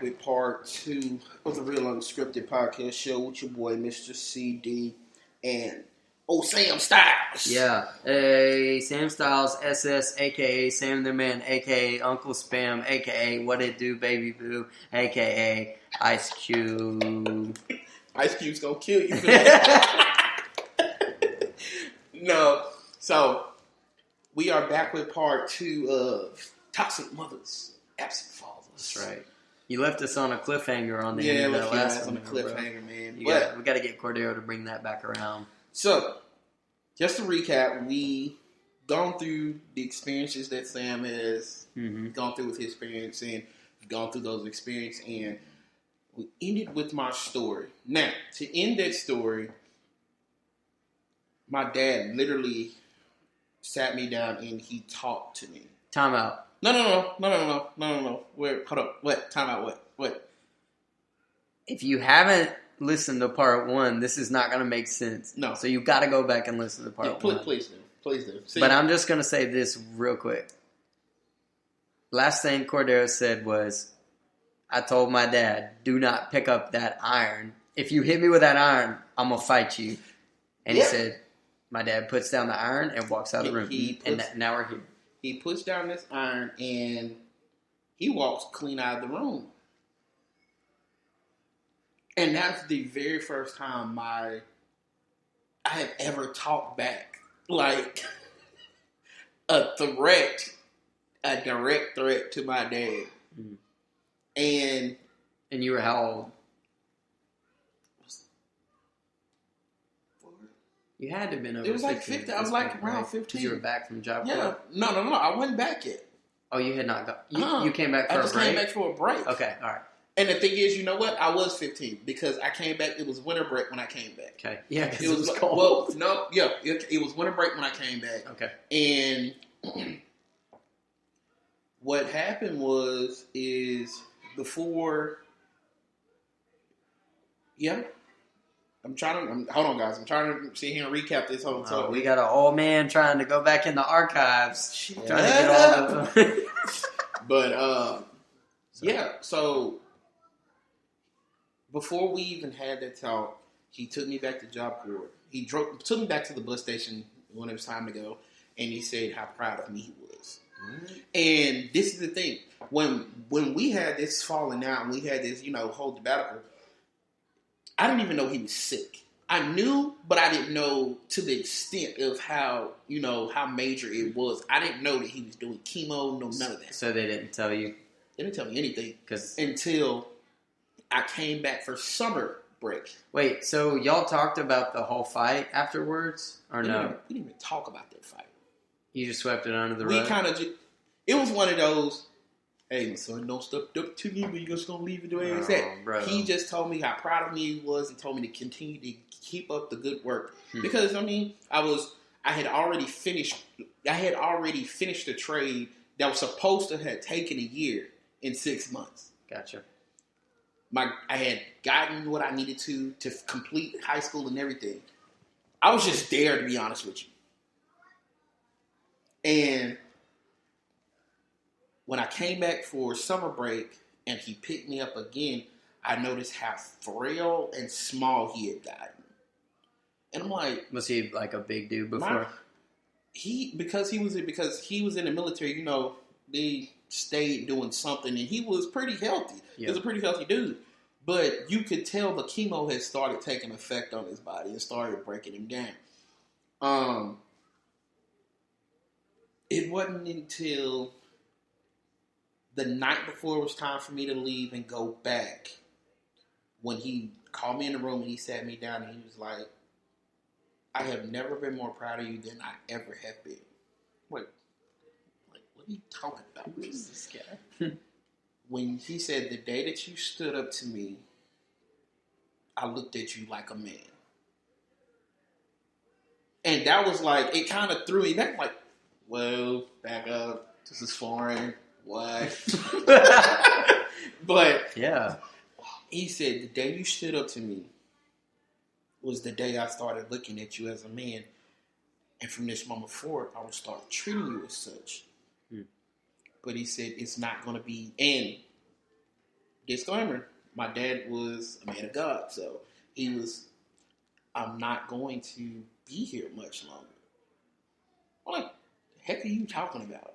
with part 2 of the Real Unscripted Podcast Show with your boy, Mr. CD, and Sam Styles. Yeah. Hey, Sam Styles, SS, a.k.a. Sam the Man, a.k.a. Uncle Spam, a.k.a. What It Do, Baby Boo, a.k.a. Ice Cube. Ice Cube's gonna kill you for that. No. So, we are back with part 2 of Toxic Mothers, Absent Fathers. That's right. You left us on a cliffhanger on the end of that last one. On a cliffhanger, man. We got to get Cordero to bring that back around. So, just to recap, we gone through the experiences that Sam has gone through with his parents, and gone through those experiences, and we ended with my story. Now, to end that story, my dad literally sat me down and he talked to me. Time out. No. Wait, hold up. What? Time out. What? If you haven't listened to part 1, this is not going to make sense. No. So you've got to go back and listen to part 1. Please do. See, but I'm just going to say this real quick. Last thing Cordero said was, I told my dad, do not pick up that iron. If you hit me with that iron, I'm going to fight you. And he said, my dad puts down the iron and walks out of the room. Now we're here. He puts down this iron and he walks clean out of the room. And that's the very first time I have ever talked back. Like a direct threat to my dad. Mm-hmm. And you were how old? You had to have been over 15. It was like 15. I was like around 15. Because you were back from job corps? Yeah. No. I wasn't back yet. Oh, you had not gone. You came back for a break? I just came back for a break. Okay, all right. And the thing is, you know what? I was 15 because I came back. It was winter break when I came back. Okay. Yeah, because it was cold. Well, no. Yeah, it was winter break when I came back. Okay. And what happened is before... Yeah. Hold on, guys. I'm trying to sit here and recap this whole time. We got an old man trying to go back in the archives. Trying to get all the... But, so before we even had that talk, he took me back to job corps. He took me back to the bus station when it was time to go, and he said how proud of me he was. Mm-hmm. And this is the thing. When we had this falling out and we had this, whole debate, I didn't even know he was sick. I knew, but I didn't know to the extent of how major it was. I didn't know that he was doing chemo, none of that. So they didn't tell you? They didn't tell me anything until I came back for summer break. Wait, so y'all talked about the whole fight afterwards? Or no? We didn't even talk about that fight. You just swept it under the rug? It was one of those... Hey, my son, don't step up to me, but you're just going to leave it the way it's at. Bro. He just told me how proud of me he was and told me to continue to keep up the good work. Because, I had already finished the trade that was supposed to have taken a year in 6 months. Gotcha. I had gotten what I needed to complete high school and everything. I was just there, to be honest with you. And... when I came back for summer break and he picked me up again, I noticed how frail and small he had gotten. And I'm like... Was he like a big dude before? Because he was in the military, they stayed doing something and he was pretty healthy. Yeah. He was a pretty healthy dude. But you could tell the chemo had started taking effect on his body and started breaking him down. It wasn't until... the night before it was time for me to leave and go back, when he called me in the room and he sat me down and he was like, I have never been more proud of you than I ever have been. Wait, what are you talking about? Who is this guy? When he said, the day that you stood up to me, I looked at you like a man. And that was like, it kind of threw me back, like, well, back up, this is foreign. What? But yeah, he said the day you stood up to me was the day I started looking at you as a man, and from this moment forward, I would start treating you as such. But he said it's not going to be. And disclaimer, my dad was a man of God, so he was, I'm not going to be here much longer. I'm like, the heck are you talking about?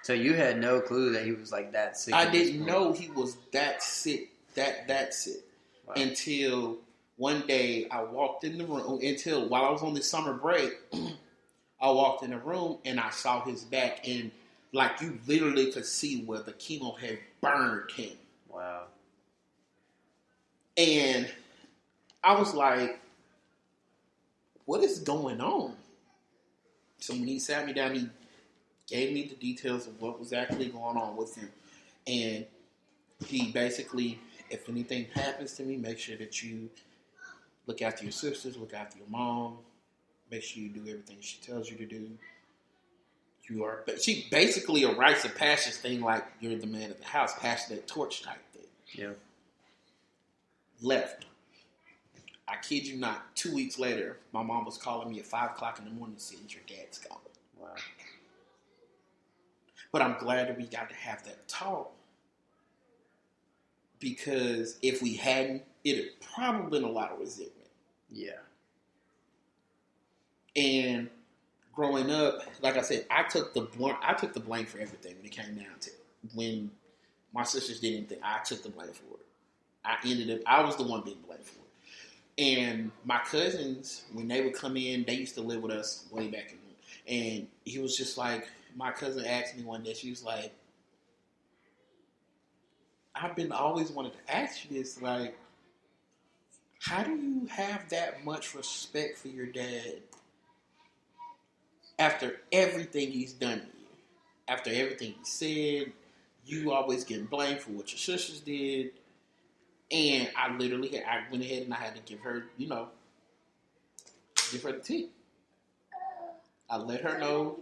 So you had no clue that he was like that sick? I didn't know he was that sick, that sick. Wow. Until one day I walked in the room, while I was on this summer break, I walked in the room and I saw his back, and like you literally could see where the chemo had burned him. Wow. And I was like, what is going on? So when he sat me down, he gave me the details of what was actually going on with him. And he basically, if anything happens to me, make sure that you look after your sisters, look after your mom, make sure you do everything she tells you to do. She basically a rites of passage thing, like you're the man of the house, pass that torch type thing. Yeah. Left. I kid you not, 2 weeks later, my mom was calling me at 5 o'clock in the morning and said, your dad's gone. Wow. But I'm glad that we got to have that talk, because if we hadn't, it had probably been a lot of resentment. Yeah. And growing up, like I said, I took the blame for everything when it came down to it. When my sisters did anything, I took the blame for it. I was the one being blamed for it. And my cousins, when they would come in, they used to live with us way back in. And he was just like, my cousin asked me one day, she was like, I've been always wanted to ask you this, like, how do you have that much respect for your dad after everything he's done to you? After everything he said, you always getting blamed for what your sisters did. And I went ahead and I had to give her the tea. I let her know.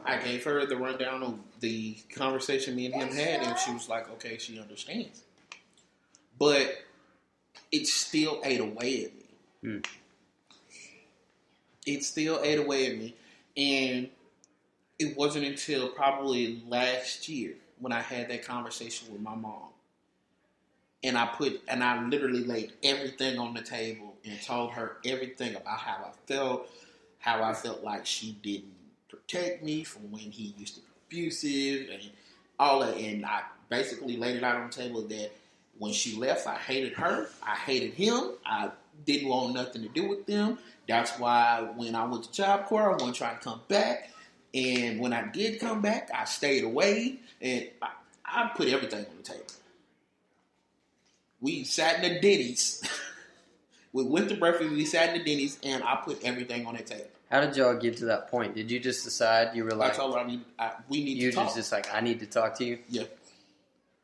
I gave her the rundown of the conversation me and him had, and she was like, okay, she understands. But it still ate away at me. It still ate away at me. And it wasn't until probably last year when I had that conversation with my mom. And I literally laid everything on the table and told her everything about how I felt like she didn't protect me from when he used to be abusive and all that. And I basically laid it out on the table that when she left, I hated her. I hated him. I didn't want nothing to do with them. That's why when I went to Job Corps, I wasn't trying to come back. And when I did come back, I stayed away. And I put everything on the table. We sat in the Denny's. We went to breakfast. We sat in the Denny's, and I put everything on that table. How did y'all get to that point? Did you just decide you were like? I told her we need to talk. You just like, I need to talk to you. Yeah.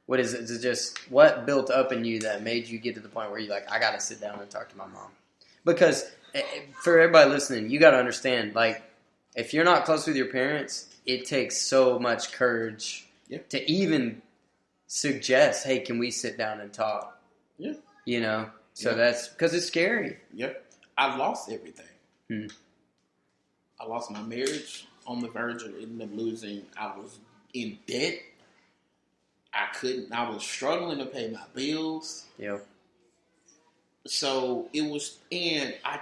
What is it? Is it just what built up in you that made you get to the point where you're like, I got to sit down and talk to my mom? Because for everybody listening, you got to understand, like, if you're not close with your parents, it takes so much courage to even suggest, hey, can we sit down and talk? Yeah. You know? So that's because it's scary. Yep. I lost everything. I lost my marriage on the verge of ending up losing. I was in debt. I was struggling to pay my bills. Yeah. So it was, and I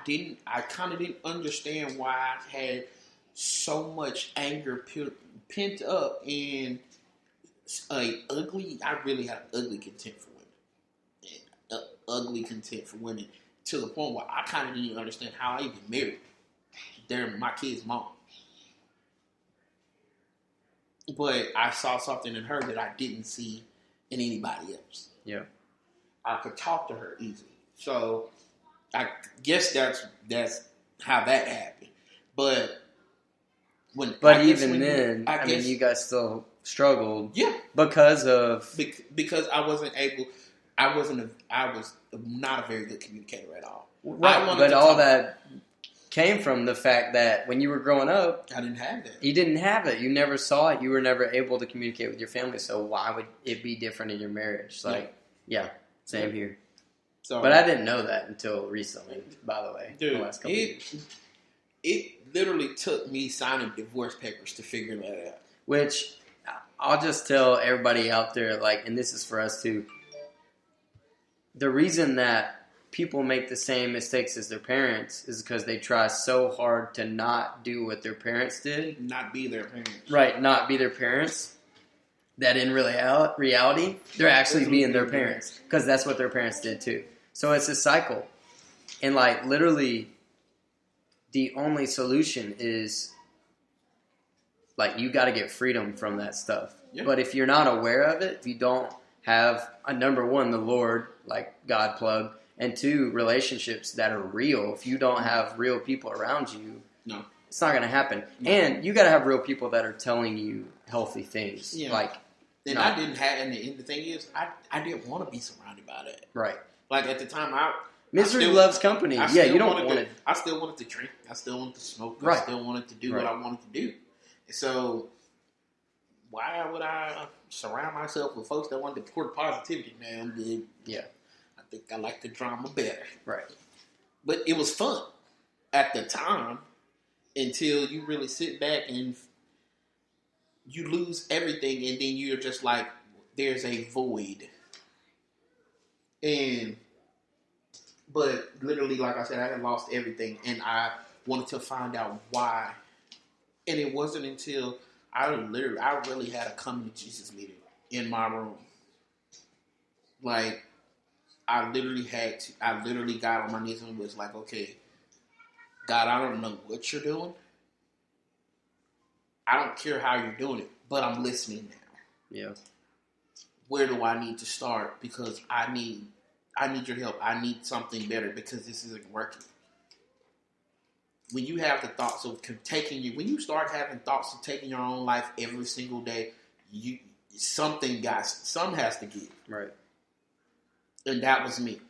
kind of didn't understand why I had so much anger pent up and I really had ugly contempt for women. Ugly contempt for women to the point where I kind of didn't even understand how I even married my kid's mom. But I saw something in her that I didn't see in anybody else. Yeah. I could talk to her easily. So I guess that's how that happened. But even then, you guys still struggled. Yeah. Because I wasn't able. I was not a very good communicator at all. Right, but all that came from the fact that when you were growing up, I didn't have that. You didn't have it. You never saw it. You were never able to communicate with your family. So why would it be different in your marriage? Same here. So, but I didn't know that until recently, by the way. Dude, the last couple of years. It literally took me signing divorce papers to figure that out. Which I'll just tell everybody out there, like, and this is for us too. The reason that people make the same mistakes as their parents is because they try so hard to not do what their parents did. Not be their parents. Right, not be their parents. That in reality, they're actually being their parents. Because that's what their parents did too. So it's a cycle. And like literally, the only solution is like you got to get freedom from that stuff. Yeah. But if you're not aware of it, if you don't have number one, the Lord, like God plug, and two, relationships that are real. If you don't have real people around you, no, it's not going to happen. No. And you got to have real people that are telling you healthy things. Yeah. Like, and I didn't have, and the thing is, I didn't want to be surrounded by that. Right. Like at the time, misery loves company. Yeah, you don't want to. I still wanted to drink. I still wanted to smoke. Right. I still wanted to do what I wanted to do. So why would I surround myself with folks that wanted to pour positivity? Man, yeah. I think I like the drama better. Right. But it was fun at the time until you really sit back and you lose everything, and then you're just like, there's a void. But literally, like I said, I had lost everything, and I wanted to find out why. And it wasn't until I really had a come to Jesus meeting in my room. Like, I literally got on my knees and was like, okay, God, I don't know what you're doing. I don't care how you're doing it, but I'm listening now. Yeah. Where do I need to start? Because I need your help. I need something better because this isn't working. When you have the thoughts of when you start having thoughts of taking your own life every single day, some has to give. Right. And that was me.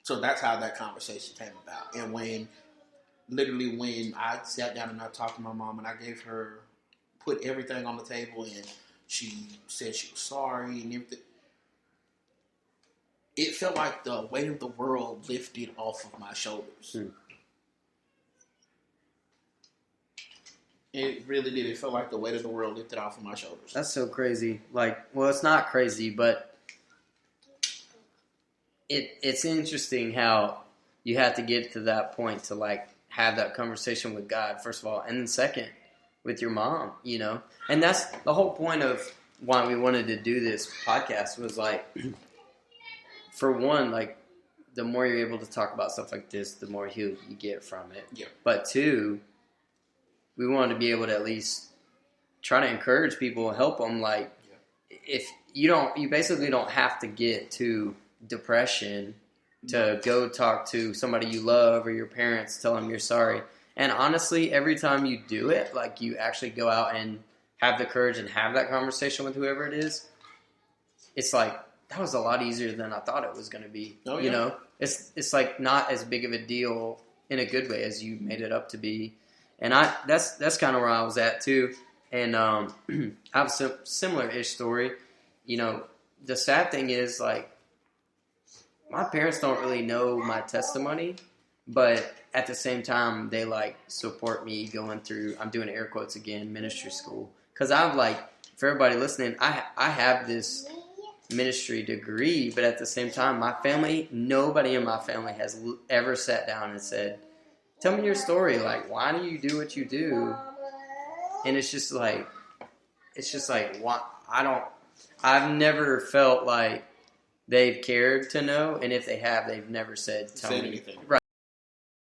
So that's how that conversation came about. And when I sat down and I talked to my mom and I put everything on the table and she said she was sorry and everything, it felt like the weight of the world lifted off of my shoulders. It really did. It felt like the weight of the world lifted off of my shoulders. That's so crazy. Like, well, it's not crazy, but it's interesting how you have to get to that point to like have that conversation with God, first of all, and then second, with your mom, you know? And that's the whole point of why we wanted to do this podcast was like, for one, like, the more you're able to talk about stuff like this, the more healed you get from it. Yeah. But two, we wanted to be able to at least try to encourage people, help them. Like, if you basically don't have to get to depression to go talk to somebody you love or your parents, tell them you're sorry. And honestly, every time you do it, like you actually go out and have the courage and have that conversation with whoever it is, it's like, that was a lot easier than I thought it was going to be. Oh, yeah. You know, it's like not as big of a deal in a good way as you made it up to be. And that's kind of where I was at too. And I have a similar-ish story. You know, the sad thing is, like, my parents don't really know my testimony, but at the same time, they like support me going through, I'm doing air quotes again, ministry school. Because I've like, for everybody listening, I have this ministry degree, but at the same time, nobody in my family has ever sat down and said, tell me your story. Like, why do you do what you do? And it's just like, why? I've never felt like they've cared to know. And if they have, they've never said, tell me anything. Right.